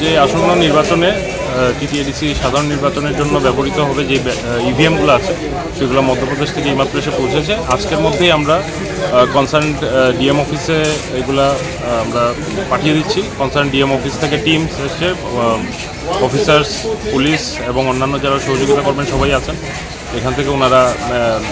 যে আসন্ন নির্বাচনে টিটিএডিসি সাধারণ নির্বাচনের জন্য ব্যবহৃত হবে যে ইভিএমগুলো আছে সেগুলো মধ্যপ্রদেশ থেকে এইমাত্র এসে পৌঁছেছে। আজকের মধ্যেই আমরা কনসার্ন ডিএম অফিসে এগুলা আমরা পাঠিয়ে দিচ্ছি। কনসার্ন ডিএম অফিস থেকে টিমস এসে অফিসার্স, পুলিশ এবং অন্যান্য যারা সহযোগিতা করবেন সবাই আছেন। এখান থেকে ওনারা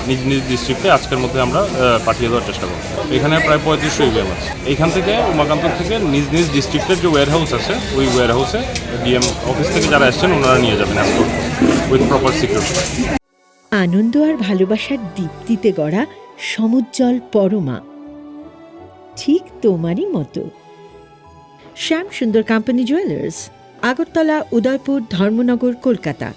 নিজ নিজ ডিস্ট্রিক্টে আজকের মধ্যে আমরা পাঠিয়ে দেওয়ার চেষ্টা করব। এখানে প্রায় 3500 ইভিএম আছে। এইখান থেকে উমাকান্ত থেকে নিজ নিজ ডিস্ট্রিক্টের যে ওয়্যার হাউস আছে ওই ওয়্যার হাউসে ডিএম অফিস থেকে যারা এসছেন ওনারা নিয়ে যাবেন এসকর্ট উইথ প্রপার সিকিউরিটি। আনন্দ আর ভালোবাসার দীপ্তিতে গড়া সমুজ্জ্বল পরমা, ঠিক তোমারই মতো। শ্যাম সুন্দর কোম্পানি জুয়েলার্স, আগরতলা, উদয়পুর, ধর্মনগর, কলকাতা।